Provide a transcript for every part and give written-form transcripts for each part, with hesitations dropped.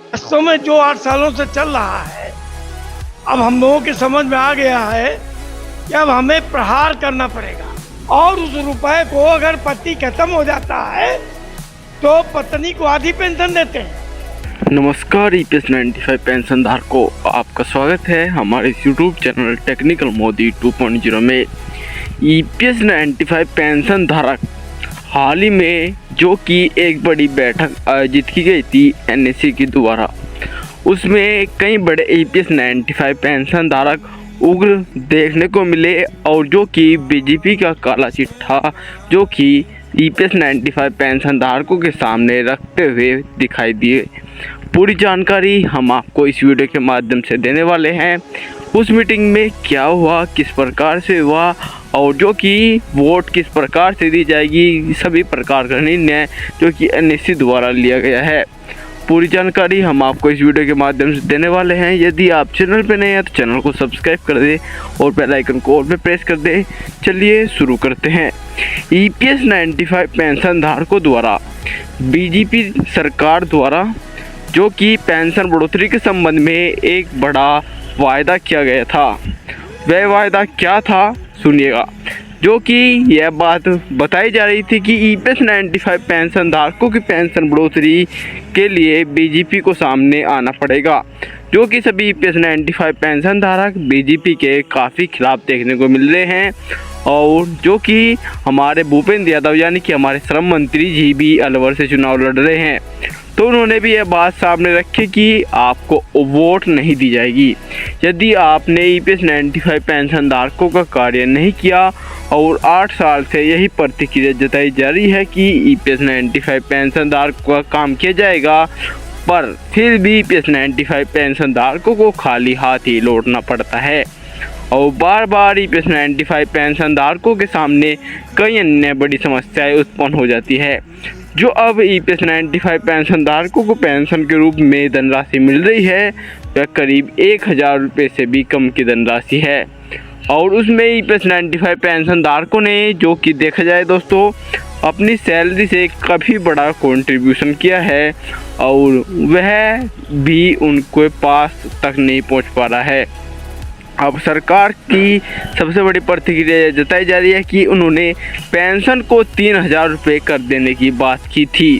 वास्तव में जो 8 सालों से चल रहा है, अब हम लोगों की समझ में आ गया है कि अब हमें प्रहार करना पड़ेगा। और उस रुपए को अगर पति खत्म हो जाता है तो पत्नी को आधी पेंशन देते हैं। नमस्कार ईपीएस 95 पेंशन धारकों, आपका स्वागत है हमारे यूट्यूब चैनल टेक्निकल मोदी 2.0 में। ईपीएस 95 पेंशन धारक हाल ही में जो कि एक बड़ी बैठक आयोजित की गई थी एनएससी के द्वारा, उसमें कई बड़े ईपीएस 95 पेंशन धारक उग्र देखने को मिले और जो कि बीजेपी का काला चिट्ठा जो कि ईपीएस 95 पेंशन धारकों के सामने रखते हुए दिखाई दिए। पूरी जानकारी हम आपको इस वीडियो के माध्यम से देने वाले हैं। उस मीटिंग में क्या हुआ, किस प्रकार से हुआ और जो कि वोट किस प्रकार से दी जाएगी, सभी प्रकार का निर्णय जो कि एनएससी द्वारा लिया गया है। पूरी जानकारी हम आपको इस वीडियो के माध्यम से देने वाले हैं। यदि आप चैनल पर नए हैं तो चैनल को सब्सक्राइब कर दें और बेल आइकन को ऑल पे प्रेस कर दें। चलिए शुरू करते हैं। ईपीएस 95 पेंशन धारकों द्वारा बीजेपी सरकार द्वारा जो कि पेंशन बढ़ोतरी के संबंध में एक बड़ा वायदा किया गया था। वह वायदा क्या था सुनिएगा। जो कि यह बात बताई जा रही थी कि ईपीएस 95 पेंशन धारकों की पेंशन बढ़ोतरी के लिए बीजेपी को सामने आना पड़ेगा। जो कि सभी ईपीएस 95 पेंशन धारक बीजेपी के काफ़ी खिलाफ देखने को मिल रहे हैं और जो कि हमारे भूपेंद्र यादव यानी कि हमारे श्रम मंत्री जी भी अलवर से चुनाव लड़ रहे हैं, तो उन्होंने भी यह बात सामने रखी कि आपको वोट नहीं दी जाएगी यदि आपने ईपीएस 95 पेंशन धारकों का कार्य नहीं किया। और 8 साल से यही प्रतिक्रिया जताई जा रही है कि ईपीएस 95 पेंशन धारकों का काम किया जाएगा, पर फिर भी ईपीएस 95 पेंशन धारकों को खाली हाथ ही लौटना पड़ता है और बार बार ईपीएस 95 पेंशन धारकों के सामने कई अन्य बड़ी समस्याएं उत्पन्न हो जाती है। जो अब ईपीएस 95 पेंशन धारकों को पेंशन के रूप में धनराशि मिल रही है वह करीब 1000 रुपये से भी कम की धनराशि है। और उसमें ईपीएस 95 पेंशन धारकों ने जो कि देखा जाए दोस्तों अपनी सैलरी से काफ़ी बड़ा कंट्रीब्यूशन किया है और वह भी उनके पास तक नहीं पहुंच पा रहा है। अब सरकार की सबसे बड़ी प्रतिक्रिया जताई जा रही है कि उन्होंने पेंशन को 3000 रुपये कर देने की बात की थी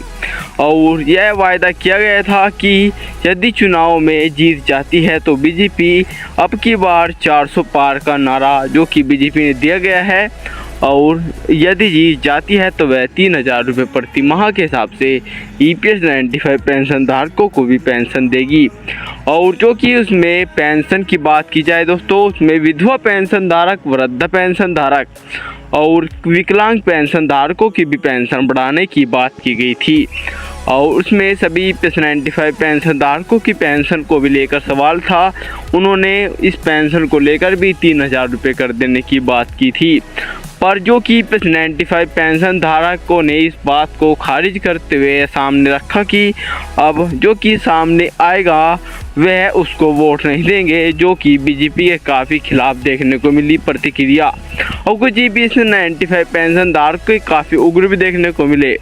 और यह वायदा किया गया था कि यदि चुनाव में जीत जाती है तो बीजेपी अब की बार 400 पार का नारा जो कि बीजेपी ने दिया गया है और यदि जीत जाती है तो वह 3000 रुपये प्रति माह के हिसाब से ईपीएस 95 पेंशन धारकों को भी पेंशन देगी। और जो कि उसमें पेंशन की बात की जाए दोस्तों, उसमें विधवा पेंशन धारक, वृद्ध पेंशन धारक और विकलांग पेंशन धारकों की भी पेंशन बढ़ाने की बात की गई थी और उसमें सभी ईपीएस 95 पेंशन धारकों की पेंशन को भी लेकर सवाल था। उन्होंने इस पेंशन को लेकर भी 3000 रुपये कर देने की बात की थी, पर जो कि ईपीएस 95 पेंशन धारकों ने इस बात को खारिज करते हुए सामने रखा कि अब जो कि सामने आएगा वह उसको वोट नहीं देंगे, जो कि बीजेपी के काफ़ी खिलाफ देखने को मिली प्रतिक्रिया। और कुछ ईपीएस 95 पेंशन धारक काफ़ी उग्र भी देखने को मिले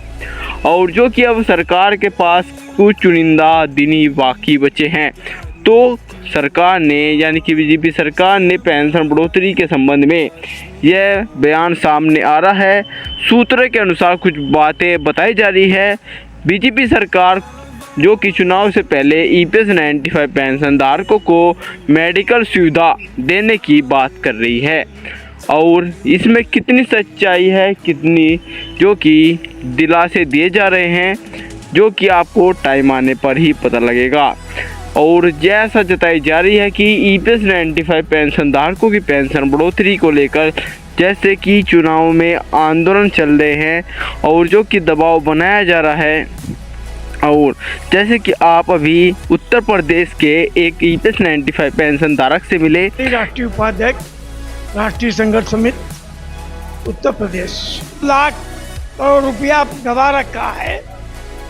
और जो कि अब सरकार के पास कुछ चुनिंदा दिन ही बाकी बचे हैं, तो सरकार ने यानी कि बीजेपी सरकार ने पेंशन बढ़ोतरी के संबंध में यह बयान सामने आ रहा है। सूत्रों के अनुसार कुछ बातें बताई जा रही है। बीजेपी सरकार जो कि चुनाव से पहले ईपीएस 95 पेंशन धारकों को मेडिकल सुविधा देने की बात कर रही है और इसमें कितनी सच्चाई है, कितनी जो कि दिलासे दिए जा रहे हैं, जो कि आपको टाइम आने पर ही पता लगेगा। और जैसा जताई जा रही है कि ईपीएस 95 पेंशन धारकों की पेंशन बढ़ोतरी को लेकर जैसे कि चुनाव में आंदोलन चल रहे हैं और जो कि दबाव बनाया जा रहा है। और जैसे कि आप अभी उत्तर प्रदेश के एक ईपीएस 95 पेंशन धारक से मिले, राष्ट्रीय उपाध्यक्ष राष्ट्रीय संघर्ष समिति उत्तर प्रदेश, लाख करोड़ रुपया गवा रखा है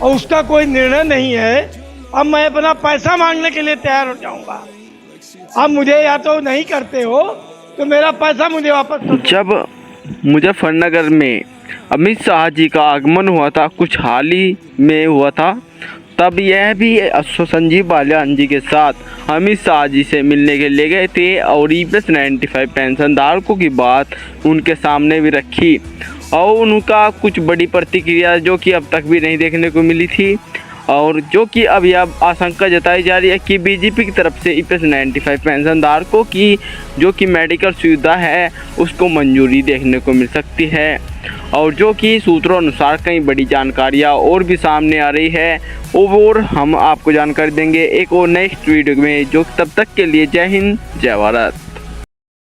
और उसका कोई निर्णय नहीं है। अब मैं अपना पैसा मांगने के लिए तैयार हो जाऊंगा। अब मुझे या तो नहीं करते हो तो मेरा पैसा मुझे वापस कर दो। जब मुजफ्फरनगर में अमित शाह जी का आगमन हुआ था, कुछ हाल ही में हुआ था, तब यह भी संजीव बालियान जी के साथ अमित शाह जी से मिलने के लिए गए थे और EPS 95 पेंशन धारकों की बात उनके सामने भी रखी और उनका कुछ बड़ी प्रतिक्रिया जो कि अब तक भी नहीं देखने को मिली थी और जो कि अब यह आशंका जताई जा रही है कि बीजेपी की तरफ से EPS 95 पेंशन धारकों की जो कि मेडिकल सुविधा है उसको मंजूरी देखने को मिल सकती है और जो कि सूत्रों अनुसार कई बड़ी जानकारियां और भी सामने आ रही है और हम आपको जानकारी देंगे एक और नेक्स्ट वीडियो में। जो तब तक के लिए जय हिंद जय भारत।